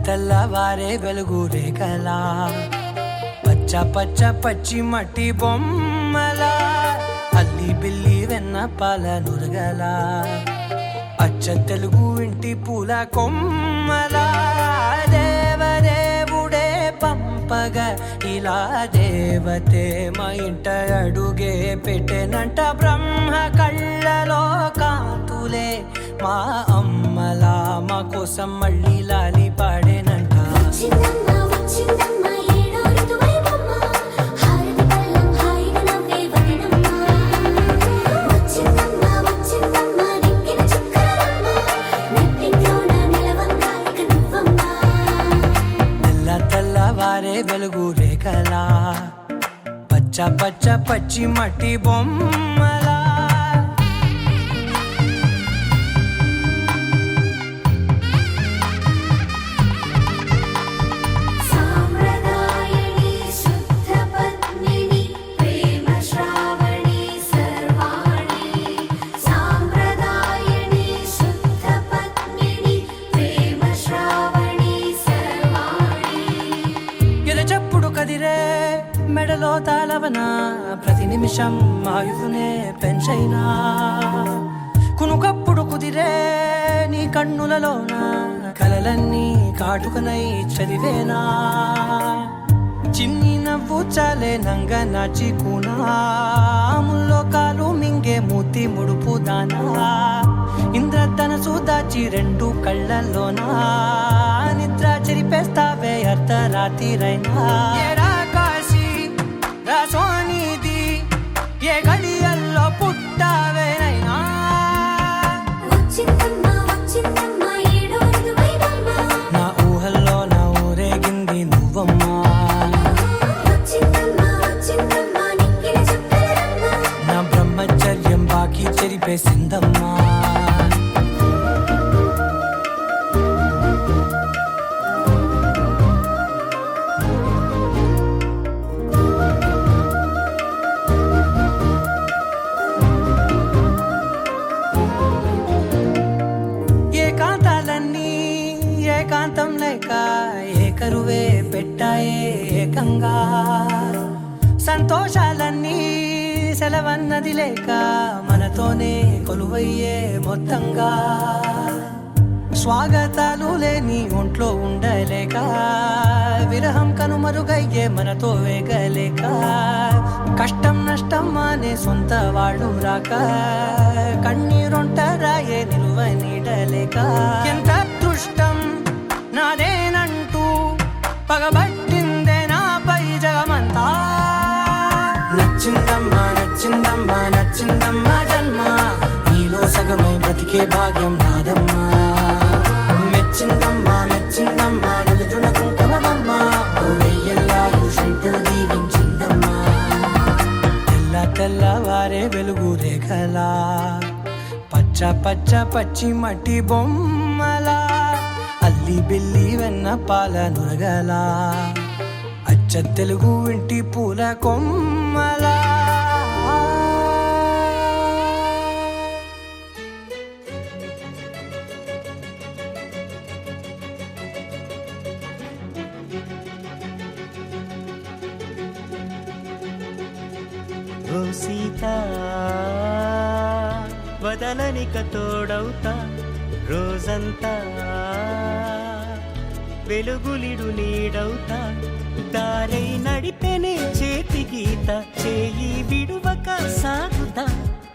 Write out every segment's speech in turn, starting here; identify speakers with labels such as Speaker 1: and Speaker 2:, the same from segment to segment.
Speaker 1: తెల్లవారే వెలుగు రేఖలా పచ్చ పచ్చ పచ్చి మట్టి బొమ్మలా అల్లి బిల్లి వెన్న పాల నురగలా అచ్చ తెలుగు ఇంటి పూల కొమ్మలా దేవదేవుడే పంపగా ఇలా దేవతే మా ఇంట అడుగే పెట్టెనంట బ్రహ్మ కళ్ళలో కాంతులే మా అమ్మలా మా కోసం మళ్ళీ లాలి పాడేనంట. తెల్లవారే వెలుగు రేఖలా పచ్చ పచ్చ పచ్చి మట్టి బొమ్మలా మెడలో తాళవన ప్రతి నిమిషం ఆయువునే పెంచైనా కునుకప్పుడు కుదిరే నీ కన్నులలోన కలలన్నీ కాటుకనై చదివేనా చిన్ని నవ్వు చాలే నంగ నాచి కూనాముల్లో కాలు మింగే మూతి ముడుపు దానా ఇంద్రధనసు దాచి రెండు కళ్ళల్లోనా నిద్ర చెరిపేస్తావే అర్ధరాత్రిరైనా సోనిది ఏ గడియల్లో పుట్టావేనైనా నా ఊహల్లో నా ఊరేగింది నువ్వమ్మా నా బ్రహ్మచర్యం బాకీ చెరిపేసిందమ్మా ఏకాంతం లేక ఏకరువే పెట్టాయే ఏకంగా సంతోషాలన్నీ సెలవన్నది లేక మనతోనే కొలువయ్యే మొత్తంగా స్వాగతాలు లేని ఒంట్లో ఉండలేక విరహం కనుమరుగయ్యే మనతో వేగలేక కష్టం నష్టం అనే సొంత వాళ్ళు రాక కన్నీరొంటరాయే నిలువ నీడలేక ఎంత అదృష్టం నాదేనంటూ పగబట్టిందే నాపై జగమంతా నచ్చిందమ్మా నచ్చిందమ్మా నచ్చిందమ్మా జన్మ నీలో సగమై బ్రతికే భాగ్యం నాదమ్మా మెచ్చిందమ్మా మెచ్చిందమ్మా నిలుచున్న కుంకుమమ్మా వెయ్యల్లాలు శంకులు దీవించిందమ్మా తెల్ల తెల్లవారే వెలుగు రేఖలా పచ్చ పచ్చ పచ్చి మట్టి బొమ్మలా అల్లి బిల్లి వెన్న పాల నురగలా అచ్చ తెలుగు ఇంటి పూల కొమ్మలా
Speaker 2: ఓ సీత వదలనిక తోడవుతా రోజంతా వెలుగులిడు నీడవుతా దారై నడిపెనే చేతి గీత చేయి విడువక సాగుతా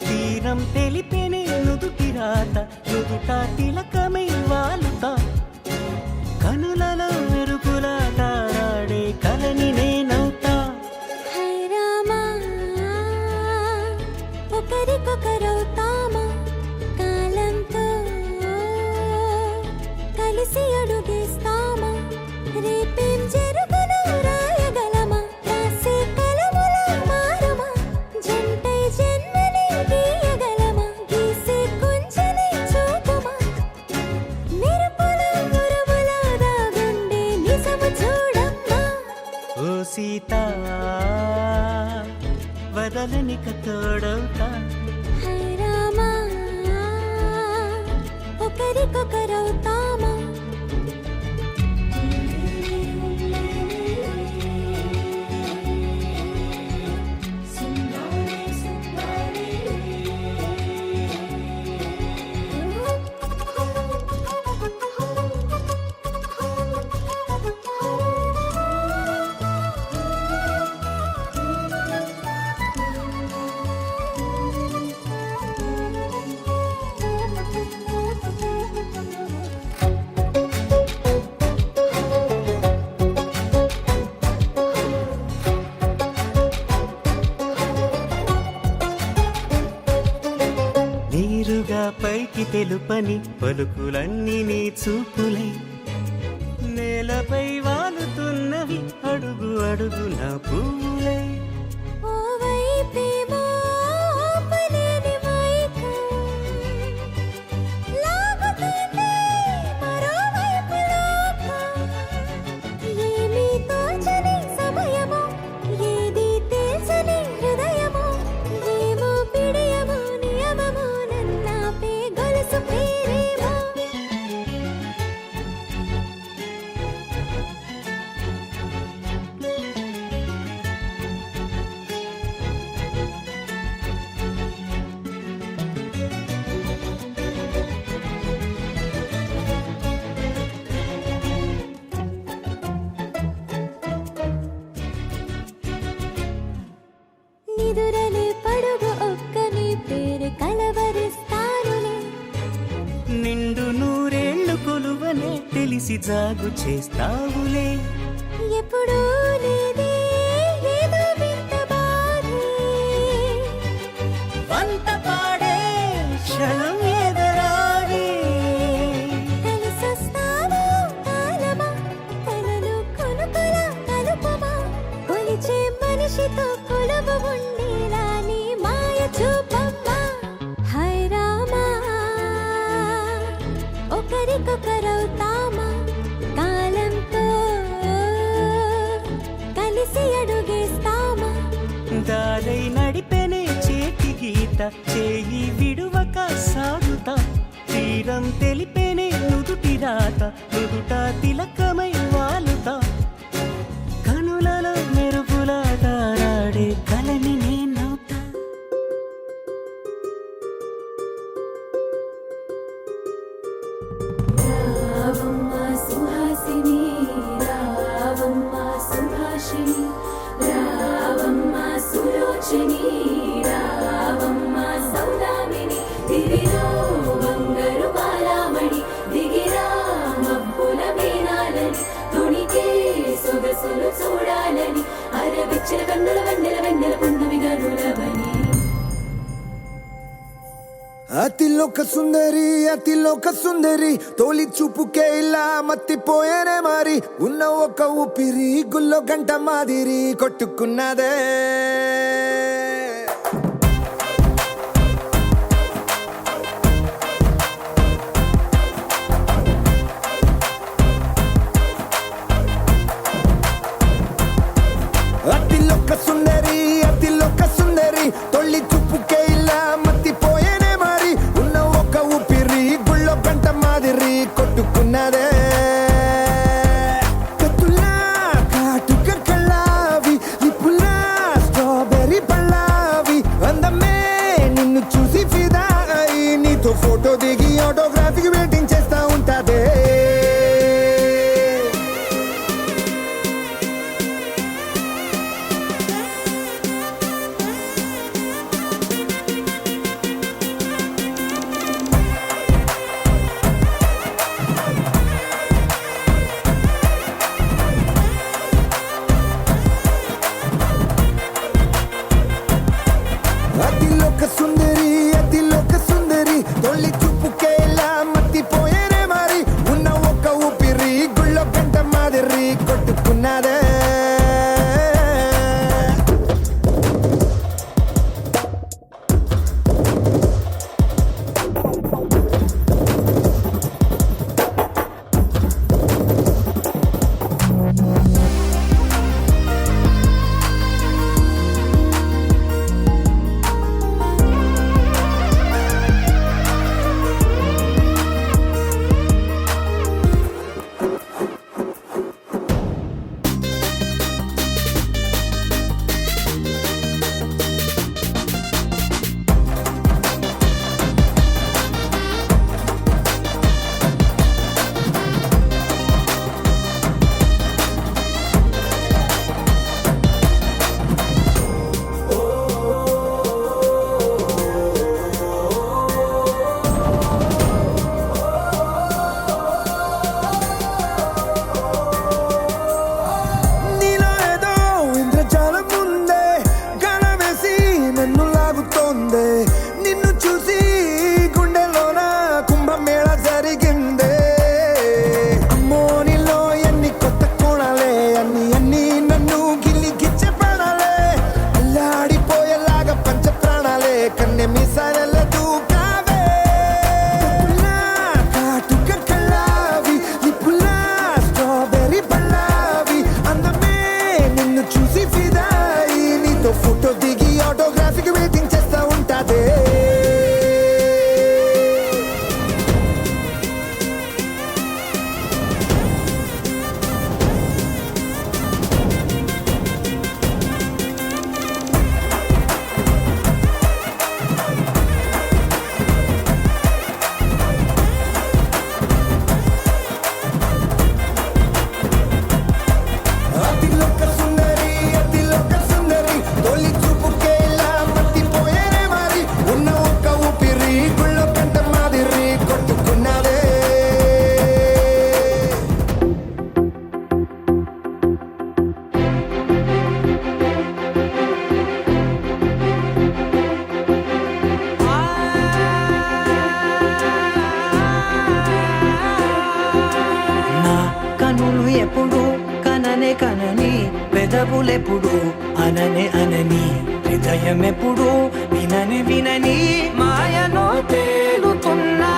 Speaker 2: తీరం తెలిపెనే నుదుటి రాత నుదుట తిలకమై వాలుతా కనులలో మెరుపులా తారాడే కలని నేనవుతా
Speaker 3: ఒకరికొకరవుతామా కాలంతో కలిసి అడుగేస్తామా రేపేం జరుగునో రాయగలమా రాసే కలములా మారుమా జంటై జన్మని గీయగలమా గీసే కొంచెనే చూపుమా మెరుపుల మురుముల దాగుండే నిజము చూడమ్మా
Speaker 2: ఓ సీత వదలనిక తోడవుతా
Speaker 3: హై రామా ఒకరికొకరవుతామా
Speaker 2: నీరుగా పైకి తెలుపని పలుకులన్నీ నీ చూపులై నేలపై వాలుతున్నవి అడుగు అడుగు నా పువ్వులై
Speaker 3: ఓ వైపేమో ఆపలేని మైకం లాగుతుంది మరోవైపు లోకం ఏమీ తోచని సమయమో ఏది తేల్చని హృదయమో ఏమో పిడియమో నియమమో నన్నాపే గొలుసు పేరేమో నిదురలే పడుగు ఒక్కని పేరు కలవరిస్తానులే
Speaker 2: నిండు నూరేళ్లు కొలువనే తెలిసి జాగు చేస్తావులే
Speaker 3: ఎప్పుడూ లేదే ఏదో వింత బాధే
Speaker 2: వంత పాడే క్షణం ఎదరాడే
Speaker 3: కలిసొస్తావా కాలమా కలలు కొనుకలా కలుపమా కొలిచే మనిషితో కొలువు ఉండేలా నీ మాయ చూపమ్మా హై రామా ఒకరికొకరవుతామా కాలంతో కలిసి అడుగేస్తామా
Speaker 2: దారై నడిపెనే చేతి గీత చేయి విడువక సాగుతా తీరం తెలిపెనే నుదుటి రాత నుదుట తిలకమై వాలుతా కనులలో మెరుపులా తారాడే
Speaker 4: పచ్చని రావమ్మ సౌదామిని దివిలో బంగారు బాలామణి దిగిరా మబ్బుల మీనాలని తుణికే సొగసులు చూడాలని అరవిచ్చిన కన్నుల వెన్నెల వెన్నెల పున్నమి గనులవని
Speaker 5: అతిలోక సుందరి తోలి చూపుకే ఇలా మత్తిపోయేనే మారి ఉన్న ఒక ఊపిరి గుల్లో గంట మాదిరి కొట్టుకున్నదే అతిలోక సుందరి తొలి చూపుకే ఇలా మత్తిపోయేనే మారి ఉన్న ఒక ఊపిరి గుళ్ళో గంట మాదిరి కొట్టుకున్నదే కత్తులా కాటుక కళ్ళావి లిప్పులా స్ట్రాబెర్రీ పళ్ళావి అందమే నిన్ను చూసి ఫిదా అయి నీతో ఫోటో దిగి ఆటోగ్రాఫీకి వెయిటింగ్ చేస్తా ఉంటాదే అతిలోక సుందరి తొలి చూపుకే ఇలా మత్తిపోయేనే మారి ఉన్న ఒక ఊపిరి గుళ్ళో గంట మాదిరి కొట్టుకున్నదే నిన్ను చూసి గుండెలోన కుంభమేళ జరిగిందే అమ్మో నీలో ఎన్ని కొత్త కోణాలే అన్ని నన్ను గిల్లి గిచ్చే ప్రాణాలే అల్లాడిపోయేలాగా పంచ ప్రాణాలే కన్నె మీసాల దూకావే కాటుక కళ్ళావి లిప్పులా స్ట్రాబెర్రీ పళ్ళావి అందమే నిన్ను చూసి ఫిదాయి నీతో ఫోటో దిగి ఆటోగ్రాఫీకి వెయిటింగ్ చేస్తా ఉంటాదే అతిలోక సుందరి తొలి చూపుకే ఇలా మత్తిపోయేనే మారి ఉన్న ఒక ఊపిరి గుళ్ళో గంట మాదిరి కొట్టుకున్నదే
Speaker 2: నా కనులు ఎప్పుడు కననే కనని పెదవులెప్పుడు అననే అనని హృదయం ఎప్పుడు వినని వినని మాయలో తేలుతున్నా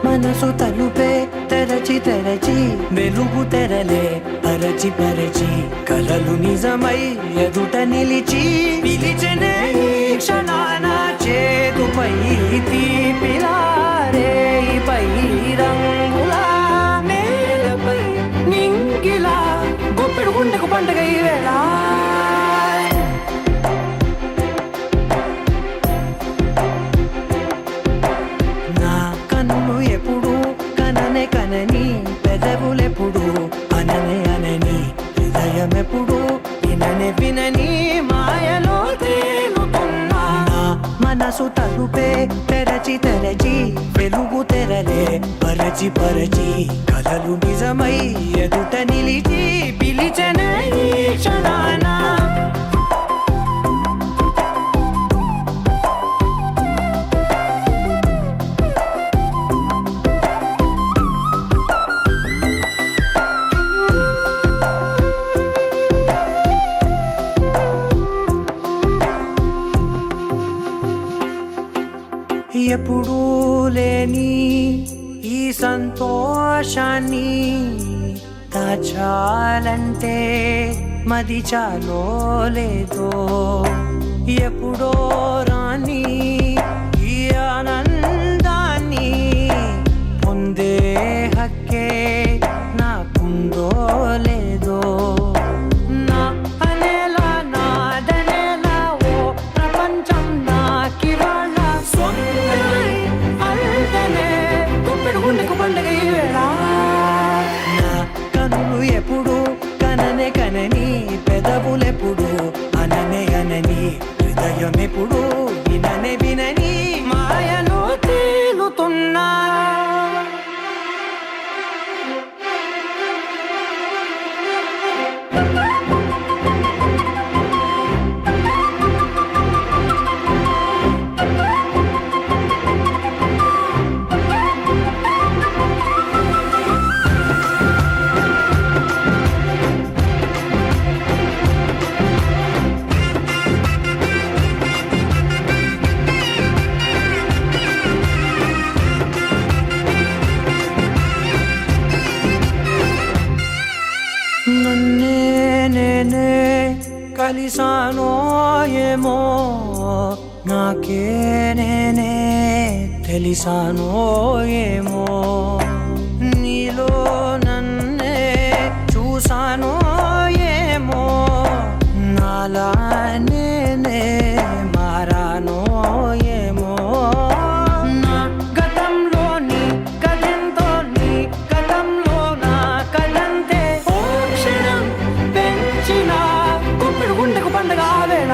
Speaker 2: మనసు తలుపే తెరచి తెరచి వెలుగు తెరలే పరచి పరచి కలలు నిజమై ఎదుట నిలిచి పిలిచెనే ఈ క్షణాన చేతుపై తీపిలారే పై రంగులా నేలపై నింగిలా గొప్పెడు గుండెకు పండగ ఈ వేళ నా కన్నులు ఎప్పుడు కననే కనని పెదవులెప్పుడు అననే అనని హృదయం ఎప్పుడు వినని వినని మాయలో తేలు మనసు తలుపే తెరచి తెరచి వెలుగు తెరలే పరచి పరచి కలలు నిజమై ఎదుట నిలిచి పిలిచెనే ఈ క్షణాన ఎప్పుడూ లేని ఈ సంతోషాన్ని దాచాలంటే మది చాలో లేదో ఎప్పుడో రాని ఈ ఆనందాన్ని పొందే హక్కే నాకుందో లేదో నా అనేలా నాదనేలా ఓ ప్రపంచం నాకివాళ్ళ సొంతమై అల్దనే గుప్పెడు గుండెకు పండగ ఈ వేళ నా కనులు ఎప్పుడు కననే కనని పెదవులెప్పుడు అననే అనని హృదయం ఎప్పుడు విననే వినని మాయలో తేలుతున్నా నన్నే నేనే కలిసానో ఏమో నాకే నేనే తెలిసానో ఏమో నీలో నన్నే చూసానో ఏమో నాలా నేనే మారానో ఏమో నా గతంలోని కథంతో నీ గతంలో నా కథంతే ఓ క్షణం పెంచిన గుప్పెడు గుండెకు పండగ ఆవేళ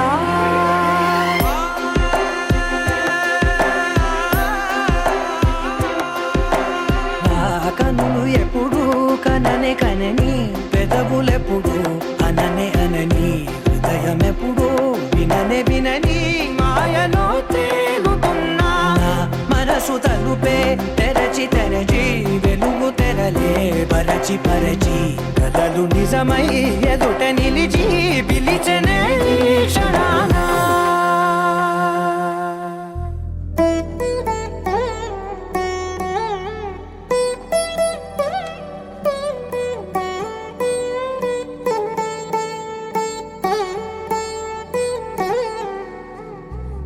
Speaker 2: నా కనులు ఎప్పుడు కననే కనని పెదవులెప్పుడు అననే అనని హృదయం ఎప్పుడు విననే వినని మాయలో తేలుతున్నా నా మనసు తలుపే తెరచి తెరచి వెలుగు తెరలే పరచి పరచి కలలు నిజమై ఎదుట నిలిచి పిలిచెనే ఈ క్షణాన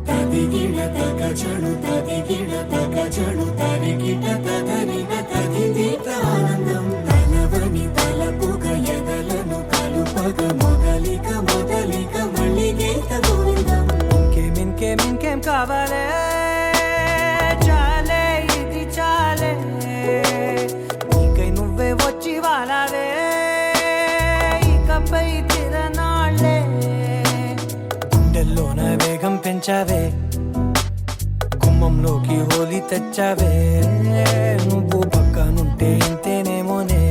Speaker 1: తదిగిడ తగచడు తదిగిడ తగచడు తరిగిట తదరిన తదిదీత ఆనందం తలవని తలపుగ ఎదలను కలుపగ మొదలిక మొదలిక మళ్ళీ గీత గోవిందం
Speaker 2: ఇంకేం కావాలే చాలే ఇది చాలే నీకై నువ్వే వచ్చి వాలావే ఇకపై తిరనాళ్ళే గుండెల్లోన వేగం పెంచావే గుమ్మంలోకి హోలీ తెచ్చావే నువ్వు పక్కనుంటే ఇంతేనేమోనే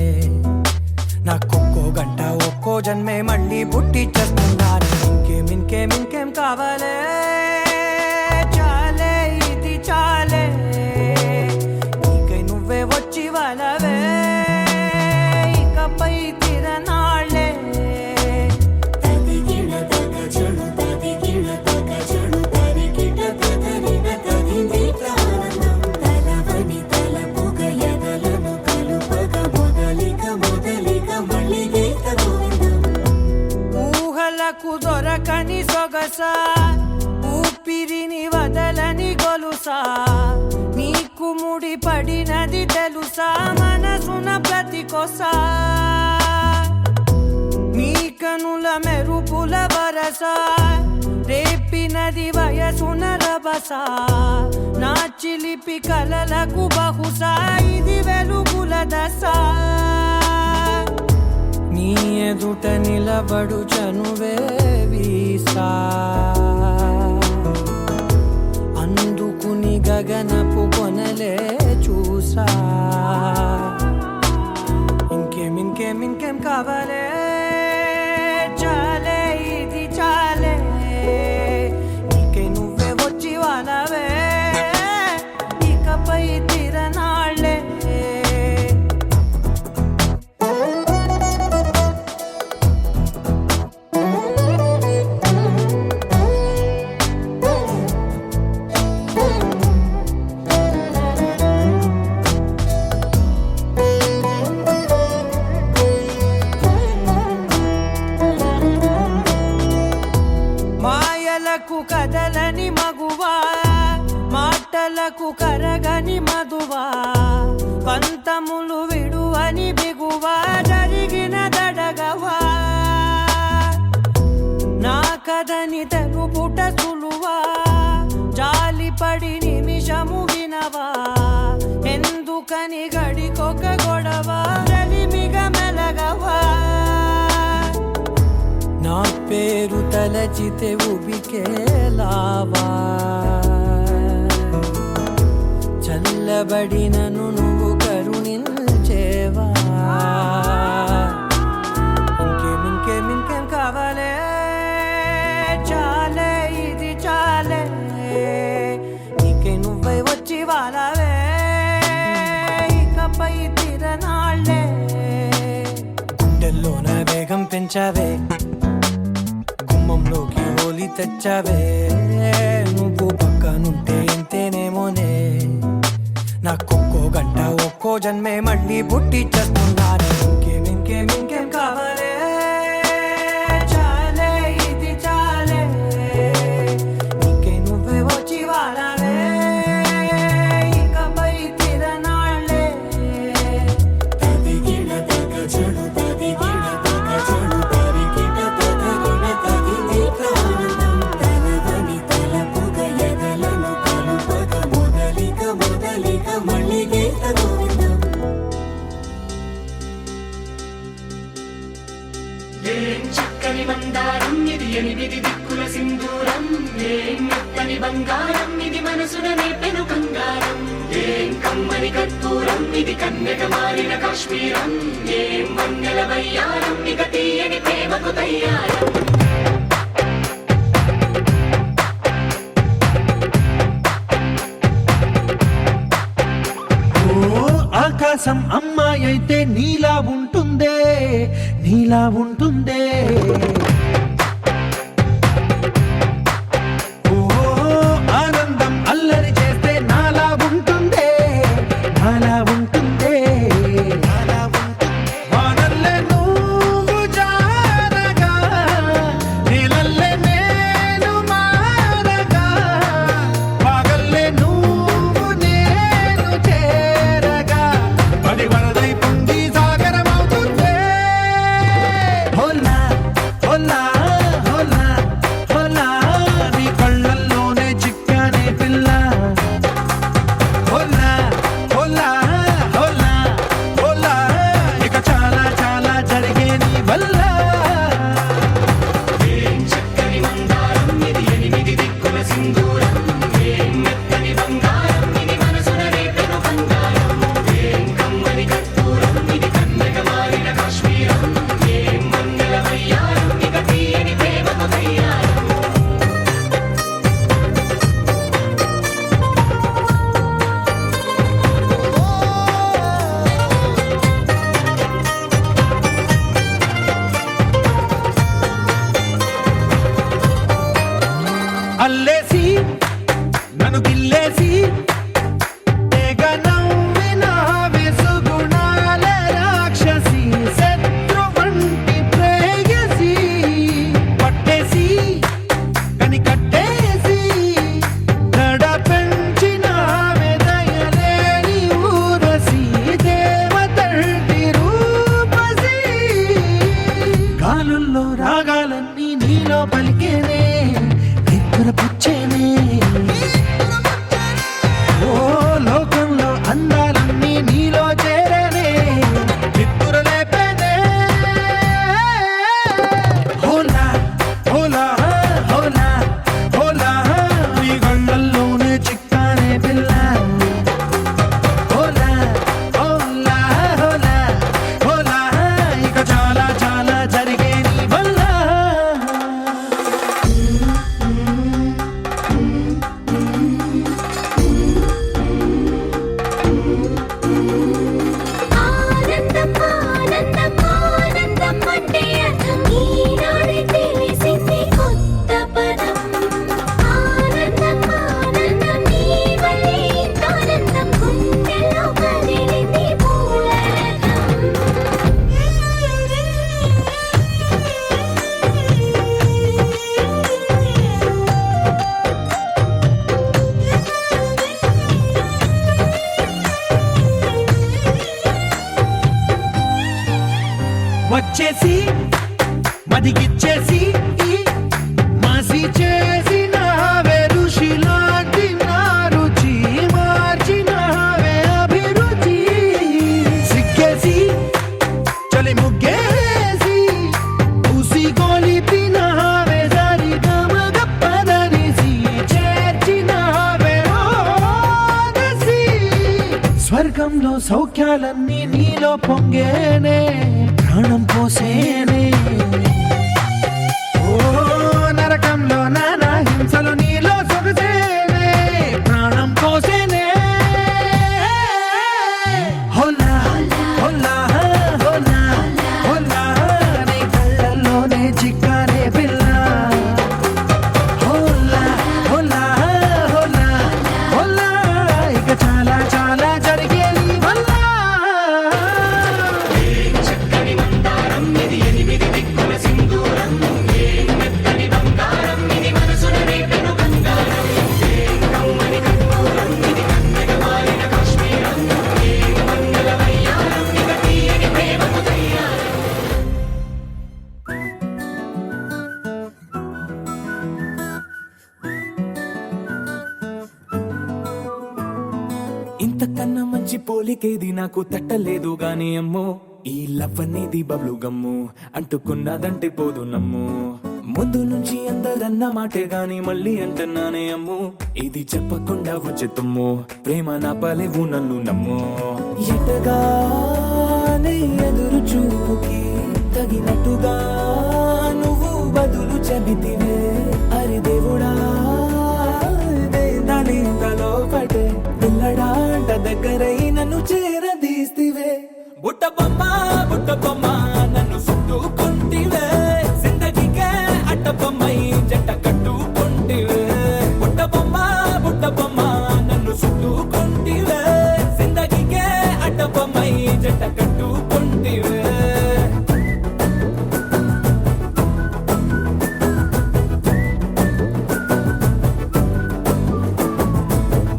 Speaker 2: నాకొక్కో గంట ఒక్కో జన్మే మళ్ళీ పుట్టి చేస్తున్నాను ఇంకేం కావాలే చాలే ఇది చాలే నీకై నువ్వే వచ్చి వాళ్ళవే ఇకపై తిరనాళ్ళే
Speaker 1: తదిగిడ తగచడు తదిగిడ తగచడు తరిగిట తదరిన తదిదీత ఆనందం తలవని తలపుగ ఎదలను కలుపగ మొదలిక మొదలిక మళ్ళీ గీత గోవిందం
Speaker 2: ఊహలకు దొరకని సొగసా ఊపిరిని వదలని గొలుసా నీకు ముడి పడినది తెలుసా మనసున ప్రతి కొసా నీ కనుల మెరుపుల వరస రేపినది వయసున రభస నా చిలిపి కలలకు బహుశా ఇది వెలుగుల దశ నీ ఎదుట నిలబడు చనువే వీసా అన్న గగనపు కొనలే చూసా. ఇంకేం కావాలే, చాలే ఇది చాలే, నీకే నువ్వే వచ్చి వాళ్ళవే, ఇకపై తిరనాళ్ళే. మాయలకు కదలని మగువా, మాటలకు కరగని మధువా, పంతములు విడువని బిగువా, జరిగిన దడగవా, నా కదని తెలుపుట సులువా, జాలిపడి నిమిషము వినవా, ఎందుకని గడికొక గొడవ, రలిమిగ మెలగవా, నా పేరు తలచితే ఉబికేలావా, చల్లబడినను నువ్వు కరుణించేవా. ఇంకేం కావాలే, చాలే ఇది చాలే, నీకే నువ్వై వచ్చి వాళ్ళవే, ఇకపై తిరనాళ్ళే. గుండెల్లోన వేగం పెంచావే, గుమ్మంలోకి హోలీ తెచ్చావే, నువ్వు పక్కనుంటే ఇంతేనేమోనే, నాకొక్కో గంట ఒక్కో జన్మే మళ్ళీ పుట్టి చేస్తున్నాను. ఇంకేం కావాలే, చాలే ఇది చాలే, నీకే నువ్వే వచ్చి వాళ్ళవే, ఇకపై తిరనాళ్ళే.
Speaker 6: ఏం చక్కని మందారం ఇది, ఎనిమిది దిక్కుల సింధూరం, ఏం మెత్తని బంగారం ఇది, మనసున నేపెను కంగారం, ఏం కమ్మని కర్పూరం ఇది, కన్నెగ మారిన కాశ్మీరం, ఏం వన్నెల వయ్యారం, ఇక తీయని ప్రేమకు తయ్యారం.
Speaker 7: ఆకాశం అమ్మాయి అయితే నీలా ఉంటుందే, నీలా ఉంటుందే. ఓ ఆనందం అల్లరి చేస్తే నాలా ఉంటుందే, నాలా ఉంటుందే. వానల్లే నువ్వు జారగా, నీలల్లే నేను మారగా, పగల్లే నువ్వు నేను చేరగా, పడి వరదై పొంగి సాగరమవుతుందే. హోలా హోలా హోలా హోలా, నీ కళ్ళల్లోనే చిక్కానే పిల్ల. హోలా హోలా హోలా హోలా, ఇక చాలా చాలా జరిగే నీ వల్ల.
Speaker 6: ఏం చక్కని మందారం ఇది, ఎనిమిది దిక్కుల సింధూరం, ఏం మెత్తని బంగారం ఇది, మనసున రేపెను కంగారం, ఏం కమ్మని కర్పూరం ఇది, కన్నెగ మారిన కాశ్మీరం, ఏం వన్నెల వయ్యారం, ఇక తీయని ప్రేమకు తయ్యారం.
Speaker 7: అల్లేసి నన్ను గిల్లేసి, తెగ నవ్విన విసుగుణాల రాక్షసి, శత్రువంటి ప్రేయసి, పట్టేసి కని కట్టేసి, దడ పెంచిన దయలేని ఊరసి, దేవతంటి రూపసి, గాలుల్లో రాగాలన్నీ నీలో పలికేనే, నిద్ర పుచ్చేనే. ఓ లోకంలో అందాలన్నీ నీలో చేరేనే, నిద్ర లేపేనే. హోలా హోలా హోలా హోలా, నీ కళ్ళల్లోనే చిక్కానే పిల్ల. వచ్చేసి మదిగిచ్చేసి మాసి చేసిన ఋషిలాంటి నా రుచి మార్చినవే అభిరుచి సిక్కేసి చలి ముగ్గేసి ఊసి గోలిపినవే దారి గమగప్పదనిసి చేర్చినవే ఓదసి స్వర్గంలో సౌఖ్యాలన్నీ నీలో పొంగేనే ప్రాణం పోసేనే ఓ నరకంలో నానా హింసలు నీలో సొగసేనే ప్రాణం పోసేనే హోలా హోలా హోలా హోలా నీ కళ్ళల్లోనే చిక్కానే పిల్ల హోలా హోలా హోలా హోలా ఇక చాలా చాలా జరిగే నీ వల్ల
Speaker 6: చక్కని మందారం ఇది ఎనిమిది దిక్కుల సింధూరం ఏం మెత్తని బంగారం ఇది మనసున రేపెను కంగారం ఏం కమ్మని కర్పూరం ఇది కన్నెగ మారిన కాశ్మీరం ఏం మంగళ వయ్యారం ఇక తీయని ప్రేమకు తయ్యారం
Speaker 2: ఇంతకన్నా మంచి పోలికేది నాకు తట్టలేదు గాని అమ్మో ఈ లవ్ అనేది బబ్లు గమ్ము అంటుకున్నదంటే పోదు నమ్ము ముందు నుంచి అందరన్న మాటే గాని మళ్ళీ అంటున్నానే అమ్ము ఇది చెప్పకుండా వచ్చే తుమ్ము ప్రేమ నా పలేవు నన్ను నమ్ము ఎటగానే ఎదురు చూపుకి తగినట్టుగా నువ్వు బదులు చెబితివే అరి దేవుడా దానింతలో పటే పిల్లడాంట దగ్గరై నన్ను చేరదీస్తివే బుట్ట బొమ్మ నన్ను చుట్టుకుంటివే జిందగీకే అట్ట బొమ్మై జంట కట్టుకుంటివే బుట్ట బొమ్మ నన్ను చుట్టుకుంటివే జిందగీకే అట్ట బొమ్మై జంట కట్టుకుంటివే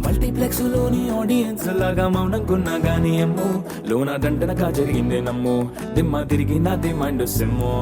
Speaker 2: మల్టీప్లెక్స్ లోని ఆడియన్స్ లాగా మౌనంకున్నా గానీ అమ్ము లోన దండనగా జరిగిందే నమ్ము దిమ్మ తిరిగి నాది మైండ్ సిమ్ము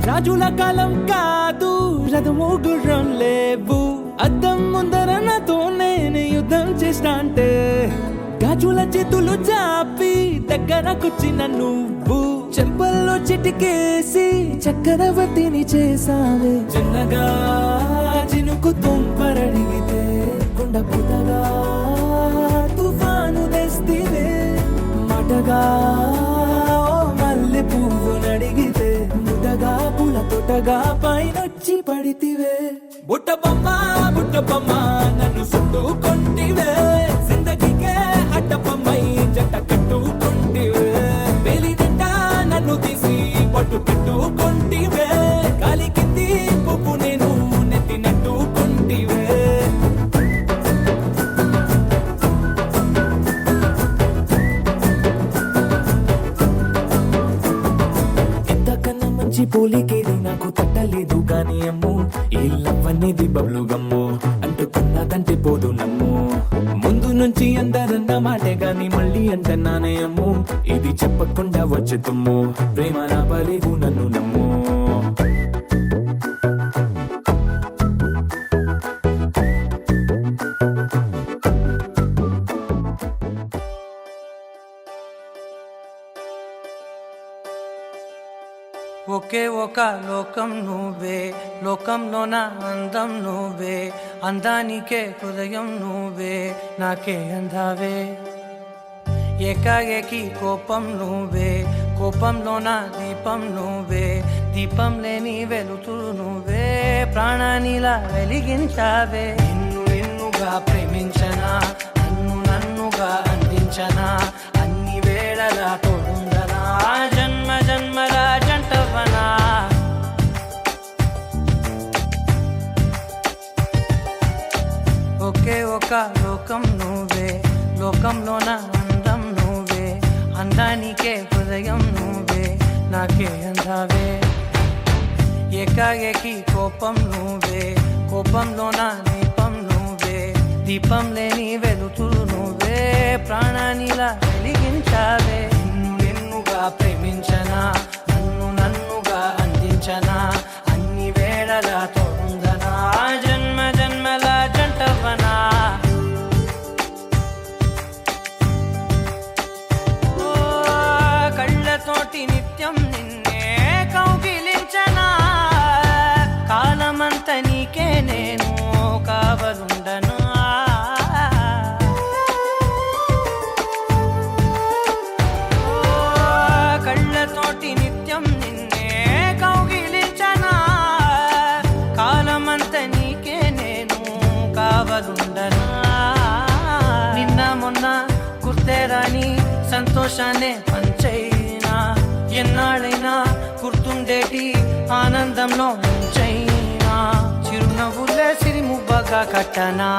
Speaker 2: రాజుల కాలం కాదు రథము గుర్రం లేవు అద్దం ముందర నాతో నేను యుద్ధం చేస్తా అంటే గాజుల చేతులు చాపి దగ్గరకొచ్చిన నువ్వు చెంపల్లో చిటికేసి చక్రవర్తిని చేసావే చిన్నగా చినుకు తుంపరడిగితే కొండ పుటగా తుఫాను తెస్తివే మాటగా మల్లె పువ్వు నడిగితే ముదగా పుల తొటగా పైనొచ్చి పడితివే బుట్ట బొమ్మ నన్ను చుట్టుకుంటివే జిందగీకే అడ్డ బొమ్మై జంట కట్టుకుంటివే వేలి నిండా నన్ను తీసి పట్టు పెట్టుకుంటివే గాలి కింది పువ్వు నేను నెత్తినట్టుకుంటివే పోలికేది నాకు తట్టలేదు గాని అమ్ము ఈ లవ్ అనేది బబ్లు గమ్ము అంటుకున్నదంటే పోదు నమ్ము ముందు నుంచి అందరన్న మాటే గాని మళ్ళీ అంటున్నానే అమ్ము ఇది చెప్పకుండా వచ్చే తుమ్ము ప్రేమ నా పలేవు నన్ను నమ్ము ఒకే ఒక లోకం నువ్వే లోకంలోన అందం నువ్వే అందానికే హృదయం నువ్వే నాకే అందావే ఏకాఏకి కోపం నువ్వే కోపంలోన దీపం నువ్వే దీపం లేని వెలుతురు నువ్వే ప్రాణానిలా వెలిగించావే నిన్నుగా ప్రేమించనా నన్నుగా అందించనా అన్ని వేళ
Speaker 1: వేళలా తోడుందనా జన్మ జన్మల జంటవనా ఒకే ఒక లోకం నువ్వే లోకంలోన అందం నువ్వే అందానికే హృదయం నువ్వే నాకే అందావే ఏకాఏకి కోపం నువ్వే కోపంలోన దీపం నువ్వే దీపం లేని వెలుతురు నువ్వే ప్రాణానిలా వెలిగించావే నిన్నుగా ప్రేమించనా నన్నుగా అందించనా అన్ని వేళలా తోడుందనా జన్మ జన్మల జంటవనా కళ్ళతోటి నిత్యం నిన్నే కౌగిలించనా కాలమంత నీకే నేను కావలుండను కళ్ళతోటి నిత్యం నిన్నే కౌగిలించనా కాలమంత నీకే నేను కావలుండను నిన్న మొన్న గుర్తేరాని సంతోషాన్నే పంచైనా ఎన్నాళ్ళైనా గుర్తుండేటి ఆనందంలో ముంచైనా చిరునవ్వులే సిరిముబ్బగా కట్టనా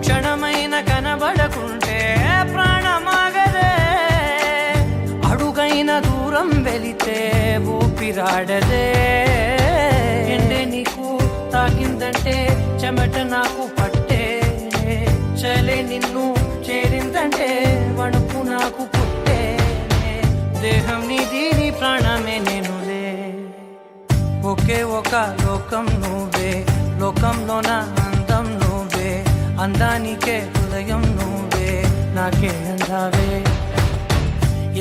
Speaker 1: క్షణమైన కనబడకుంటే ప్రాణమాగదే అడుగైన దూరం వెళితే ఊపిరాడదే ఎండే నీకు తాకిందంటే చెమట నాకు పట్టే చలే నిన్ను చేరిందంటే వణుకు నాకు పుట్టే దేహం నీది నీ ప్రాణమే నేనులే ఒకే ఒక లోకం నువ్వే లోకంలోన అందం నువ్వే అందానికే హృదయం నువ్వే నాకే అందావే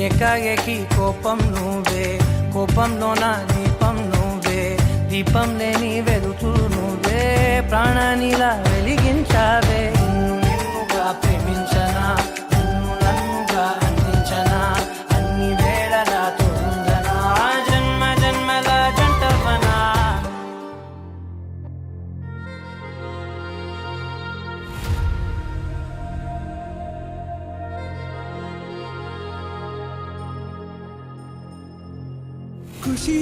Speaker 1: ఏకాఏకి కోపం నువ్వే కోపంలోన దీపం నువ్వే దీపం లేని వెలుతురు నువ్వే ప్రాణానిలా వెలిగించావే నిన్నుగా ప్రేమించనా నన్నుగా అందించనా అన్ని వేళలా తోడుందనా జన్మ జన్మల జంటవనా
Speaker 2: ఖుషి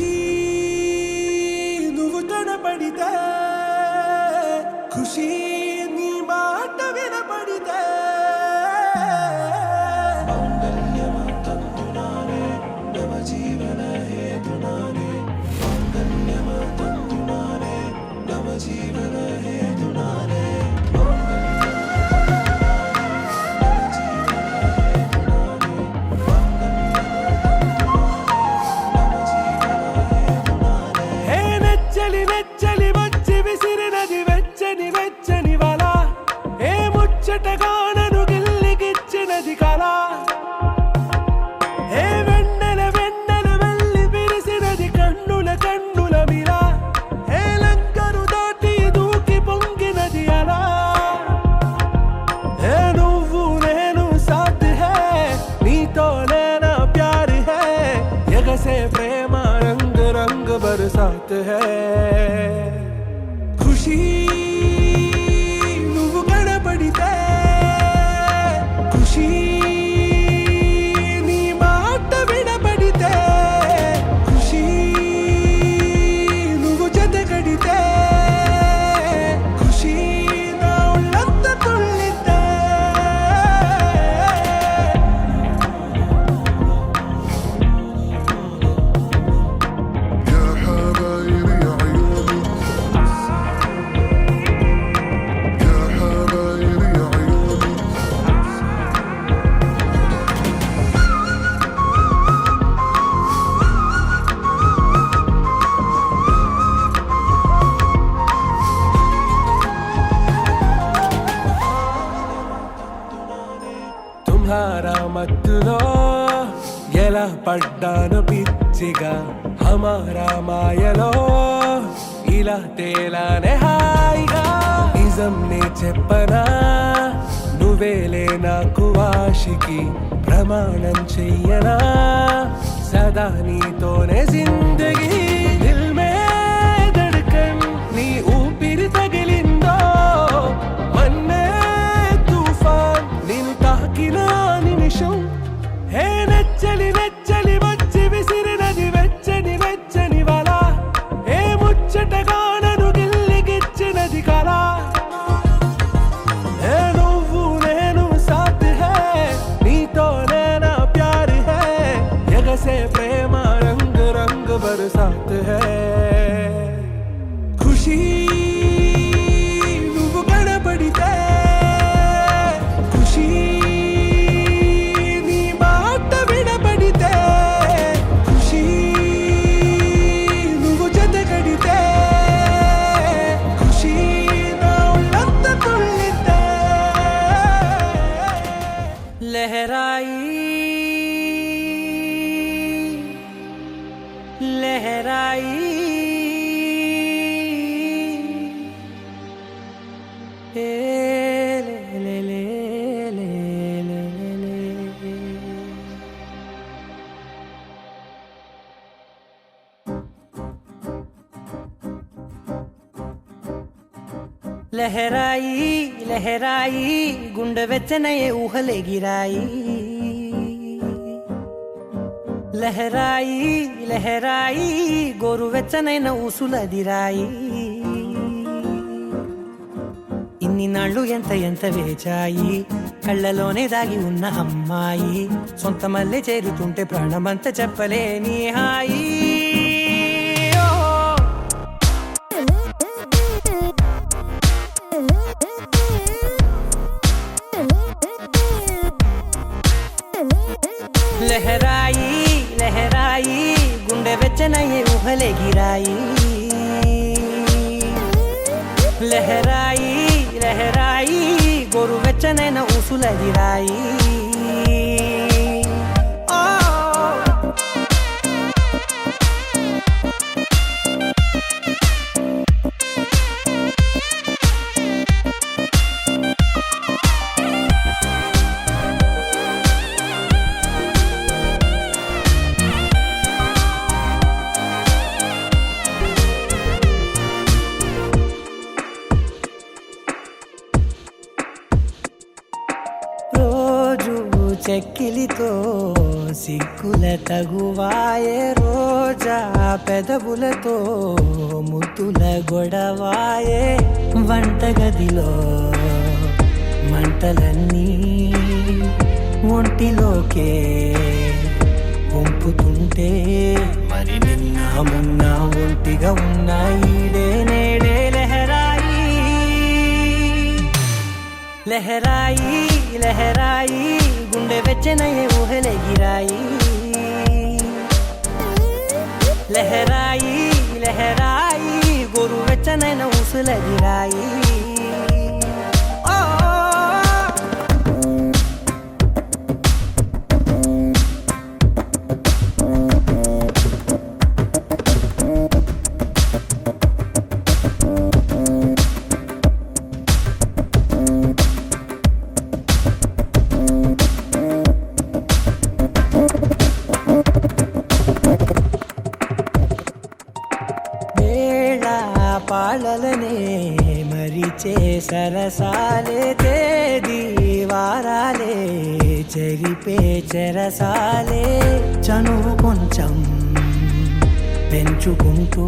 Speaker 2: నువ్వు తడబడితే ఖుషి నీ మాట వినబడితే నెచ్చలి వచ్చి విసిరినది వెచ్చని వెచ్చని వల ఏ ముచ్చటగా నన్ను గిల్లిగిచ్చినది కళ ఏ వెన్నెల వెళ్ళి విరిసినది కన్నుల మిల ఏ లంకరు దాటి దూకి పొంగినది అలా ఏ నువ్వు నేను సాథ్ హే నీతో లేనా ప్యార్ హే ఎగసే ప్రేమ రంగ్ రంగ్ బరసాత్ హే ఖుషి నువ్వు కనబడితే ఖుషి నీ మాట వినబడితే ఖుషి నువ్వు జతగడితే ఖుషి నా ఒళ్ళంత తుళ్ళితే
Speaker 8: يا حبايبي
Speaker 2: పడ్డాను పిచ్చిగా హమారా మాయలో ఇలా తేలానే హాయిగా నిజం నే చెప్పనా నువ్వేలే నాకు ఆశికి ప్రమాణం చెయ్యనా సదా నీతోనే జిందగీ దిల్ మే ధడ్కన్ నీ ఊపిరి తగిలిందో మన్నే తుఫాన్ నిన్ను తాకిన నిమిషం హే నెచ్చలి నెచ్చలి వచ్చి విసిరినది వెచ్చని వెచ్చని వల ఏ ముచ్చటగా నన్ను గిల్లిగిచ్చినది కళ ఏ నువ్వు నేను సాథ్ హై నీతోనే నా ప్యార్ హై ఎగసే ప్రేమ రంగ్ రంగ్ బరసాత్ హై ఖుషీ నువ్వు కనపడితే ఖుషీ నీ మాట వినపడితే ఖుషీ నువ్వు జతగడితే ఖుషీ నా ఒళ్ళంత తుళ్ళితే లహరాయి లహరాయి ఏ లే లే లే లే లే లే లహరాయి లహరాయి గుండె వెచ్చనయే ఊహలే గిరాయి లహరాయి లహరాయి గోరు వెచ్చనైన ఊసులదిరాయి ఇన్ని నాళ్ళు ఎంత ఎంత వేచాయి కళ్ళలోనే దాగి ఉన్న అమ్మాయి సొంత మల్లె చేరుతుంటే ప్రాణమంత చెప్పలేని హాయి లహరాయి లహరాయి గుండె వెచ్చనయ్యే ఊహలే గిరాయి లహరాయి లహరాయి గోరు వెచ్చనైన ఊసులదిరాయి చెక్కిలితో సిగ్గుల తగువాయే రోజా పెదవులతో ముద్దుల గొడవాయే వంటగదిలో మంటలన్నీ ఒంటిలోకే వంపుతుంటే మరి నిన్న మొన్న ఒంటిగా ఉన్నాయి నేడే లహరాయి లహరాయి లహరాయి గుండె వెచ్చనయ్యే ఊహలే గిరాయి లహరాయి లహరాయి గోరు వెచ్చనైన ఊసులదిరాయి పాలలనే మరిచే సరసాలే తేదీ వారాలే చెరిపే చెరసాలే చనువు కొంచెం పెంచుకుంటూ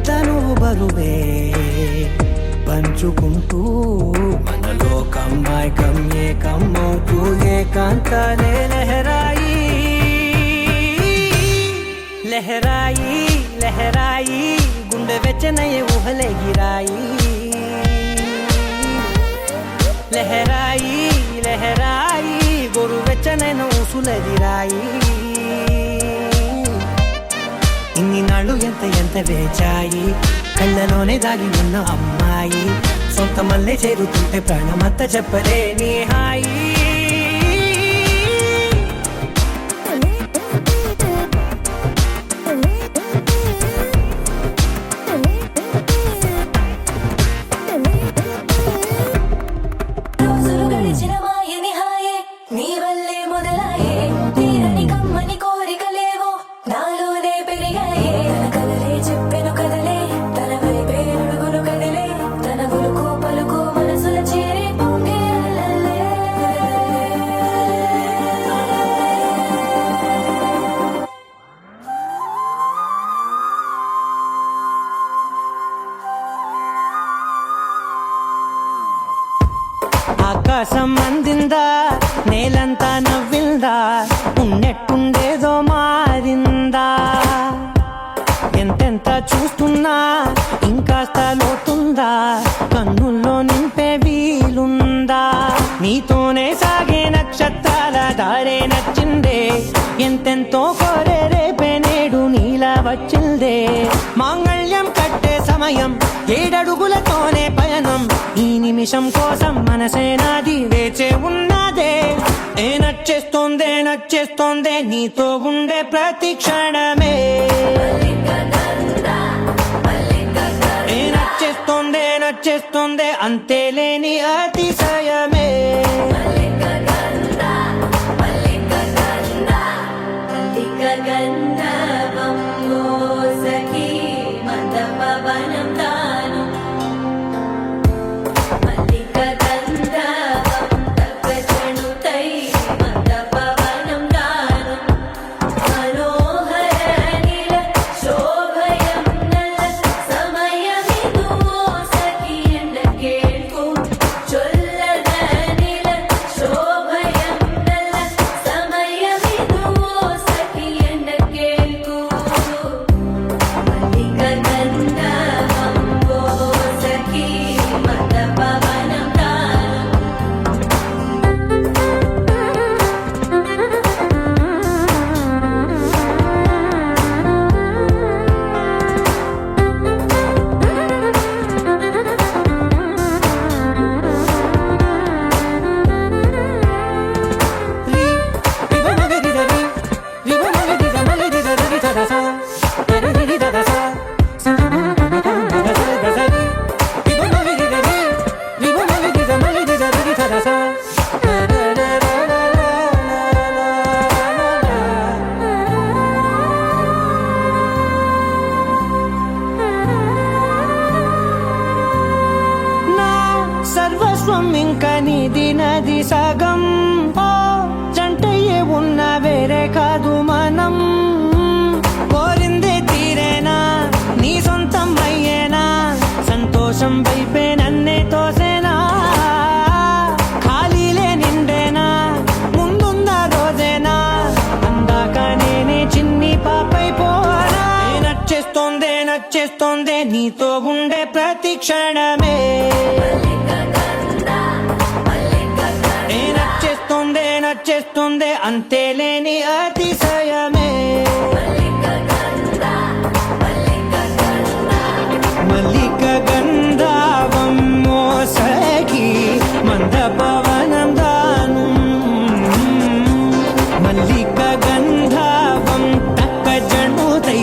Speaker 2: తనువు బరువే పంచుకుంటూ మనలో కమ్మాయికం ఏకమ్మవుతూ ఏకాంతాలే లహరాయి లహరాయి లహరాయి గుండె వెచ్చనయ్యే ఊహలే గిరాయి లహరాయి లహరాయి గోరు వెచ్చనైన ఊసులదిరాయి ఇన్ని నాళ్ళు ఎంత ఎంత వేచాయి కళ్ళలోనే దాగి ఉన్న అమ్మాయి సొంత మల్లె చేరుతుంటే ప్రాణమంత చెప్పలేని హాయి
Speaker 1: ఆకాశం అందిందా, నేలంతా నవ్విందా, ఉన్నట్టుండేదో మారిందా. ఎంతెంత చూస్తున్నా ఇంకాస్త లోతుందా, కన్నుల్లో నింపే వీలుందా. నీతోనే సాగే నక్షత్రాల దారే నచ్చిందే, ఎంతెంతో కోరే రేపే నేడు నీలా వచ్చిందే. మాంగళ్యం కట్టే సమయం, 7 అడుగులతోనే పయనం, ఈ నిమిషం కోసం మనసే నాది వేచే ఉన్నదే. నచ్చేస్తోందే నచ్చేస్తోందే నీతో ఉండే ప్రతి క్షణమే. నచ్చేస్తోందే నచ్చేస్తోందే అంతేలేని అతిశయమే. సర్వస్వం ఇంక నీది నది సగం, ఓ జంటయ్యే ఉన్న వేరే కాదు మనం. కోరిందే తీరేనా, నీ సొంతం అయ్యేనా, సంతోషం వైపే నన్నే తోసేనా. ఖాళీలే నిండేనా, ముందున్న రోజేనా, అందాక నేనే చిన్ని పాపై పోనా. నచ్చేస్తోందే నచ్చేస్తోందే నీతో ఉండే ప్రతి క్షణమే. నచ్చేస్తోందే నచ్చేస్తోందే అంతేలేని అతిశయమే. మల్లిక గంధావం మోసగి మంద పవనం దాను, మల్లిక గంధావం తక్క జణుతై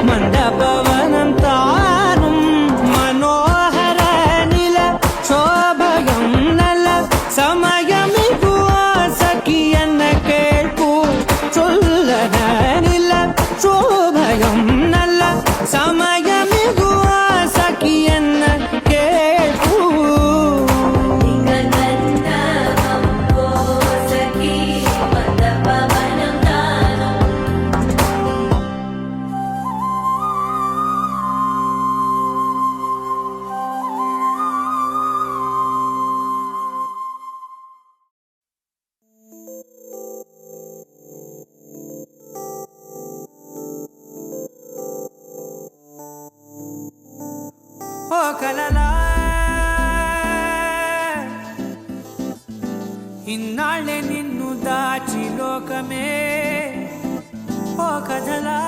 Speaker 1: మంద పవనం తాను. మనోహర నిల శోభయం నల సమయమిగు ఆసకి ఎన్న కేൾపు, చొల్లన నిల శోభయం నల్ల సమయమిగు ఆసకి ఎన్న కేൾపు. ఓ కలలా ఇన్నాళ్ళే నిన్ను దాచి లోకమే, ఓ కథలా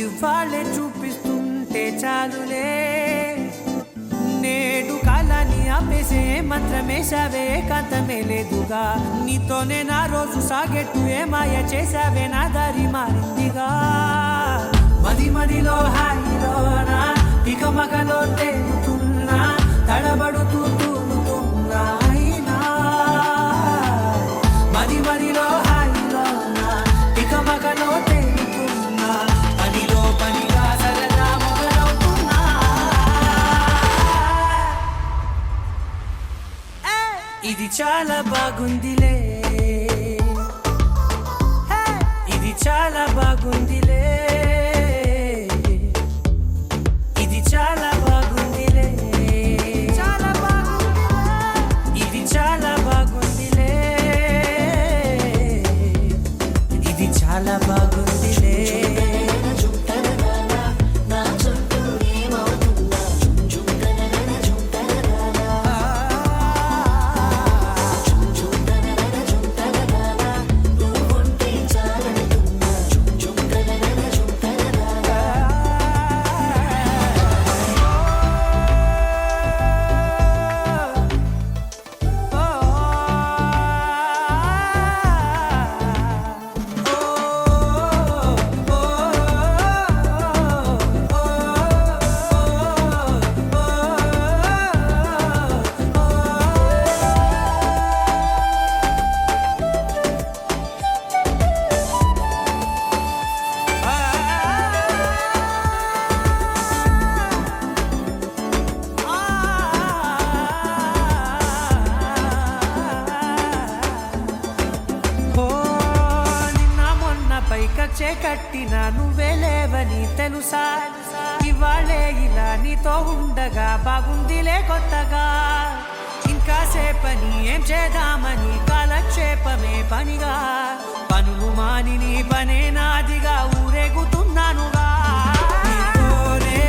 Speaker 1: ఇవాళ్ళే చూపిస్తుంటే చాలులే. నేడు కాలాన్ని ఆపేసే మంత్రమేశావే, కాంతమే లేదుగా. నీతోనే నా రోజు సాగెట్టు ఏ మాయ చేశావే, నా దారి మారిందిగా. మది మదిలో హాయిలోనా ఇక మగలో తేలుతున్నా, తడబడుతూ తూలుతున్నా అయినా. మది మదిలో హాయిలోనా ఇక మగలో తేలుతున్నా, పనిలో పనిగా సరదా మొదలవుతున్నా. ఇది చాలా బాగుందిలే, ఇది చాలా బాగుందిలే, ఇది చాలా బాగుందిలే. చాలా బాగుందిలే
Speaker 8: కచ్చే కట్టిన నువ్వే లేవని తెలుసా ఇవాళే ఇలా నీతో ఉండగా బాగుందిలే కొత్తగా ఇంకా సేపని ఏం చేద్దామని కాలక్షేపమే పనిగా పనులు మాని నీ పనే నాదిగా ఊరేగుతున్నానుగా నీతోనే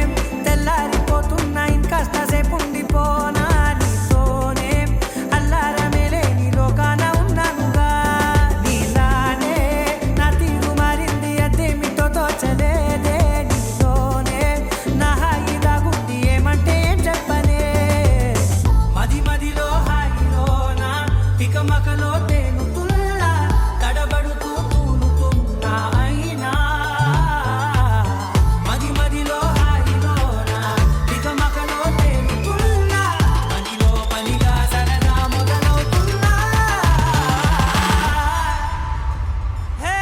Speaker 8: తెల్లారిపోతున్నా ఇంకాస్త సేపు ఉండిపోనా నీతోనే అల్లారమే లేని లోకాన ఉన్నానుగా నీలానే నా తీరు మారింది అదేమిటో తోచలేదే నీతోనే నా హాయి దాగుంది ఏమంటే ఏం చెప్పనే మది మదిలో హాయిలోనా తికమకలో తేలుతున్నా తడబడుతూ తూలుతున్నా అయినా మది మదిలో హాయిలోనా తికమకలో తేలుతున్నా పనిలో పనిగా సరదా మొదలవుతున్నా హే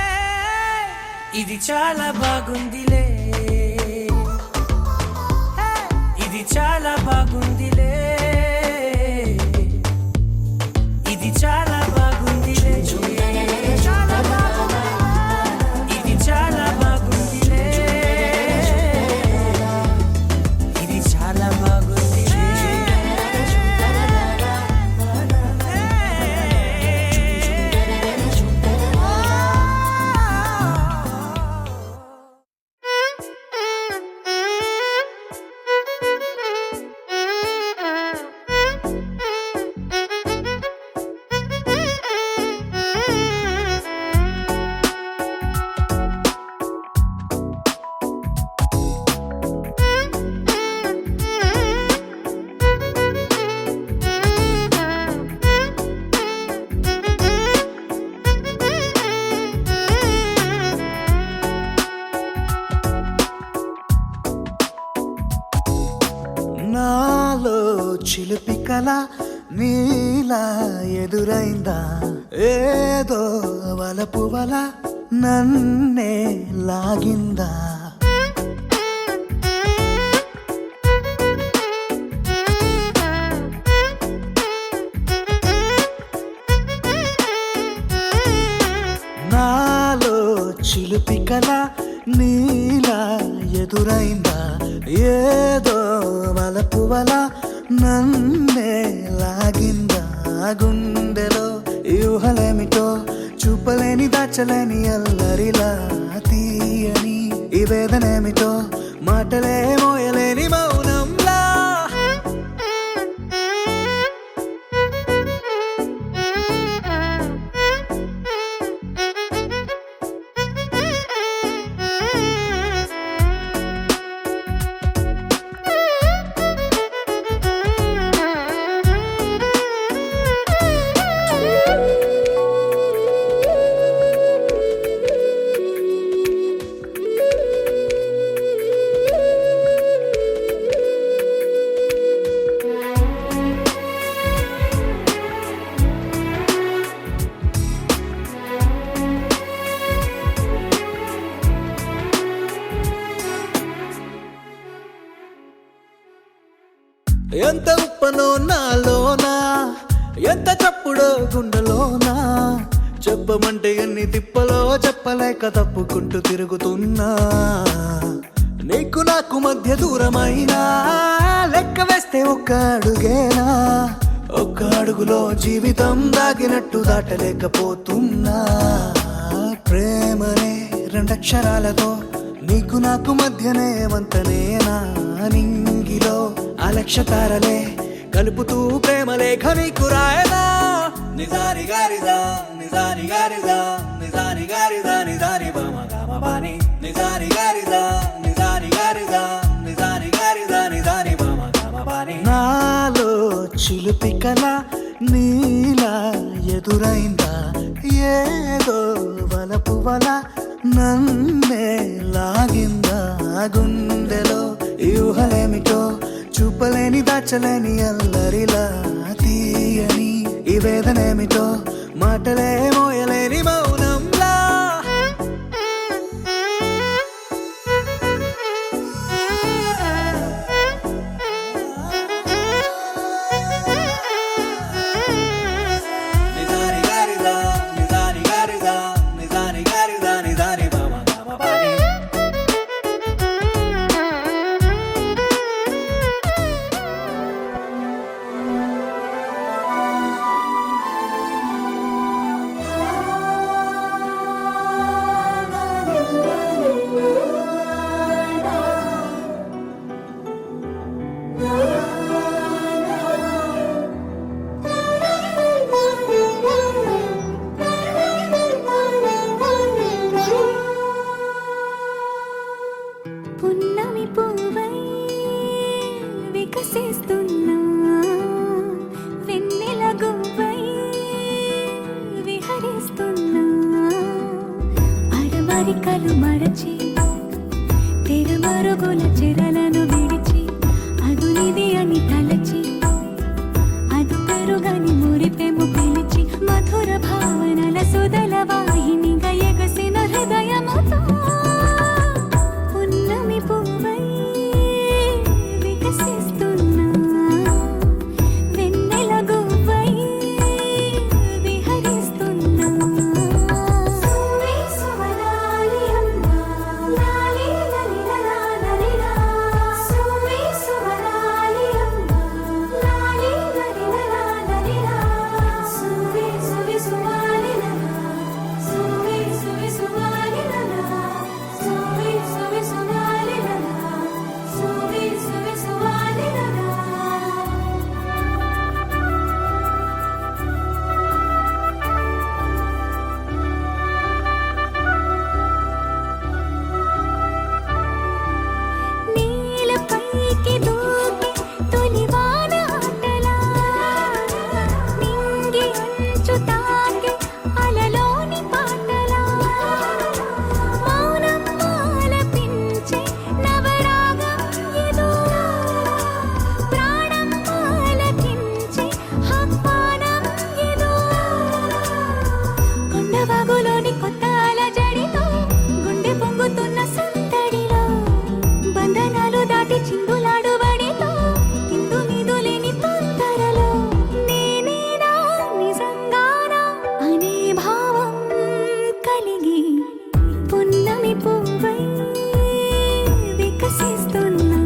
Speaker 8: ఇది చాలా బాగుందిలే ఇది చాలా బాగుందిలే ఇది చాలా బాగుందిలే చాలా బాగుంది ఇది చాలా బాగుందిలే ఇది చాలా బాగుందిలే
Speaker 5: నాలో చిలిపి కల నీలా ఎదురైందా ఏదో వలపు వల నన్నే లాగిందా నాలో చిలిపి కల నీలా ఎదురైందా ఏదో వలపు వల నన్నే లాగిందా గుండెలో యూహలేమిటో చూపలేని దాచలేని అల్లరిలా తీయని ఈ వేదనేమిటో మాటలే మోయలేని మౌనంలా ఎంత ఉప్పనో నాలోనా ఎంత చప్పుడో గుండెలోనా చెప్పమంటే ఎన్ని తిప్పలో చెప్పలేక తప్పుకుంటూ తిరుగుతున్నా నీకు నాకు మధ్య దూరమైనా లెక్క వేస్తే ఒక్క అడుగేనా ఒక్క అడుగులో జీవితం దాగినట్టు దాటలేకపోతున్నా ప్రేమనే
Speaker 7: రెండక్షరాలతో నీకు నాకు మధ్యనే వంతనేనా నింగిలో ఆ లక్ష తారలే కలుపుతూ ప్రేమ లేఖ నీకు రాయనా నిజాని గారిదా నిజాని గారిదా నిజాని గారిదా నిజాని బామ గామ బాని నిజాని గారిదా నిజాని గారిదా నిజాని గారిదా నిజాని బామ గామ బాని నాలో చిలుపి కల నీలా ఎదురైందా ఏదో వలపు వల నన్నే లాగిందా గుండెలో ఊహలేమిటో చూపలేని దాచలేని అల్లరిలా తీయని ఈ వేదనేమిటో మాటలే మోయలేని మౌనంలా నిజాని గారిదా నిజాని గారిదా నిజాని గారిదా నిజాని బామ గామ బాని
Speaker 3: పున్నమి పువ్వై వికసిస్తున్నా వెన్నెల గువ్వై విహరిస్తున్నా అరమరికలు మరచి తెరమరుగుల చెరలను విడిచి అదునిది అని తలచి అదు పెరుగని మురిపెము పిలిచి మధుర భావనల సుదల వాహినిగా ఎగసిన హృదయముతో పున్నమి పువ్వై వికసిస్తున్నా వెన్నెల గువ్వై విహరిస్తున్నా సువి సువనాలి అమ్మా లాలి లలిలా లలిలా సువి సువనాలి అమ్మా లాలి లలిలా లలిలా సువి సువి సువాలి లలా సువి సువి సువాలి లలా సువి సువి సువాలి లలా సువి సువి సువాలి లలా నీలపైకి దూకి తొలివాన ఆటలా నింగి అంచు తాకి అలలోని పాటలా మౌనం ఆలపించే నవరాగం ఏదో ప్రాణం ఆలకించే ఆహ్వానం ఏదో కొండవాగులోని కొత్త అలజడిలో గుండె పొంగుతున్న సందడిలో బంధనాలు దాటి చిందులాడు బడిలో కిందు మీదు లేని తొందరలో నేనేనా నిజంగానా అనే భావం కలిగి పున్నమి పువ్వై వికసిస్తున్నా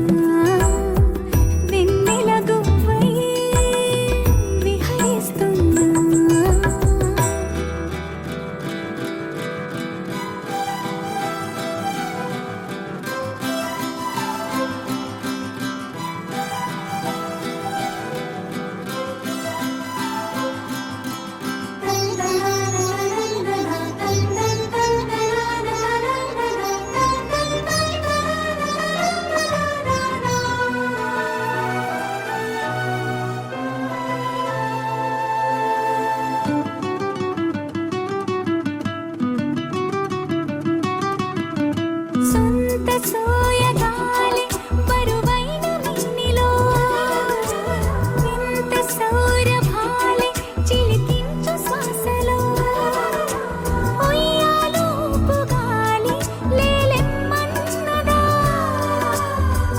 Speaker 3: వెన్నెల గువ్వై విహరిస్తున్నా సొంత సోయగాలి బరువైన మిన్నిలో వింత సౌరభాలి చిలికించు శ్వాసలో ఉయ్యాలూపు గాలి లేలెమ్మన్నదా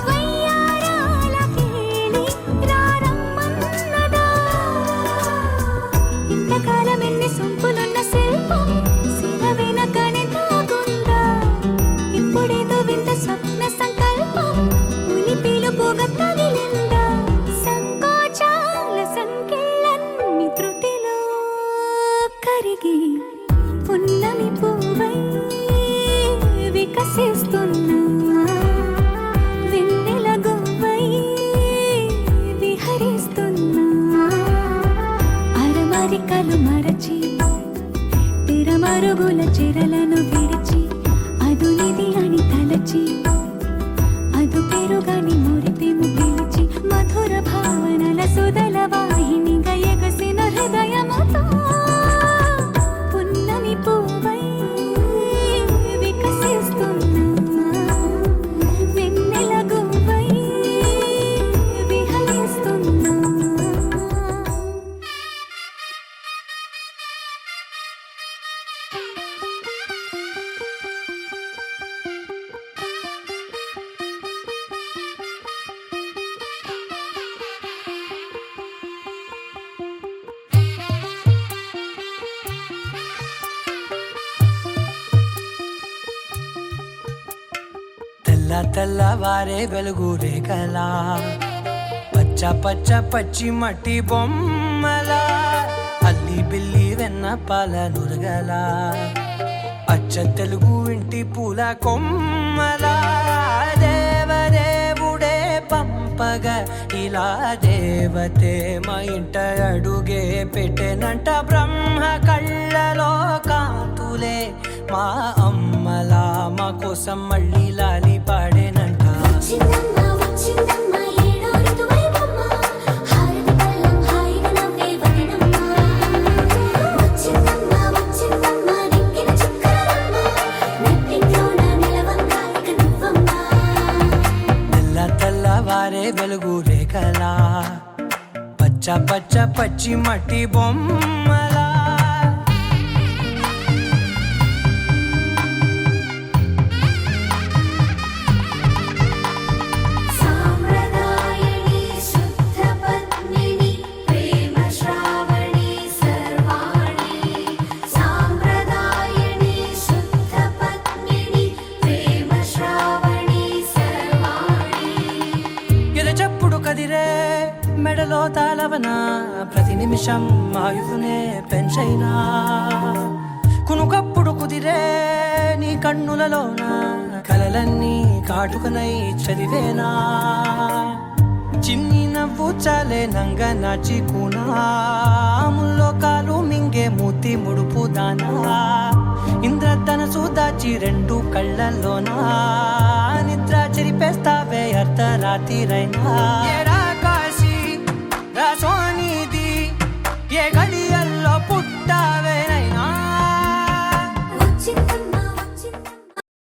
Speaker 3: వయ్యారాల కేళి రారమ్మన్నదా ఇంతకాలం ఎన్ని సొంపులున్న శిల్పం శివ వెనకనే తాగుందా ఇప్పుడేదో వింత స్వప్న ఊహల చెరలను విడిచి అదునిది అని తలచి అదు పెరుగని మురిపెము పిలిచి మధుర భావనల సుదల వాహినిగా ఎగసిన హృదయముతో పున్నమి పువ్వై వికసిస్తున్నా వెన్నెల గువ్వై విహరిస్తున్నా.
Speaker 8: తెల్ల తెల్లవారే వెలుగు రేఖలా పచ్చ పచ్చ పచ్చి మట్టి బొమ్మలా అల్లి బిల్లి వెన్న పాల నురగలా అచ్చ తెలుగు ఇంటి పూల కొమ్మలా దేవదేవుడే పంపగా ఇలా దేవతే మా ఇంట అడుగే పెట్టెనంట బ్రహ్మ కళ్ళలో కాంతులే మా అమ్మలా మా కోసం మళ్ళీ లాలి పాడేనంట.
Speaker 4: వచ్చిందమ్మ వచ్చిందమ్మ ఏడో ఋతువైవమ్మ హారతి పళ్ళం హాయిగా నవ్వే వదనమ్మ వచ్చిందమ్మ వచ్చిందమ్మ దిక్కిన చుక్కలమ్మ నెట్టింట్లోన నిలవంగా ఇక నువ్వమ్మ.
Speaker 8: తెల్ల తెల్లవారే వెలుగు రేఖలా పచ్చ పచ్చ పచ్చి మట్టి బొమ్మలా.
Speaker 4: సాంప్రదాయని శుద్ధ పద్మిని ప్రేమ శ్రావణి సర్వాణి సాంప్రదాయని శుద్ధ పద్మిని ప్రేమ శ్రావణి సర్వాణి.
Speaker 8: ఎరచప్పుడు కదిరే మెడలో తాళవన ప్రతి నిమిషం ఆయువునే పెంచైనా కునుకప్పుడు కుదిరే నీ కన్నులలోన కలలన్నీ కాటుకనై చదివేనా చిన్ని నవ్వు చాలే నంగ నాచి కూనాముల్లో కాలు మింగే మూతి ముడుపు దానా ఇంద్రధనసు దాచి రెండు కళ్ళల్లోనా నిద్ర చెరిపేస్తావే అర్ధరాత్రిరైనా. ఏడా కాశీ రాసోని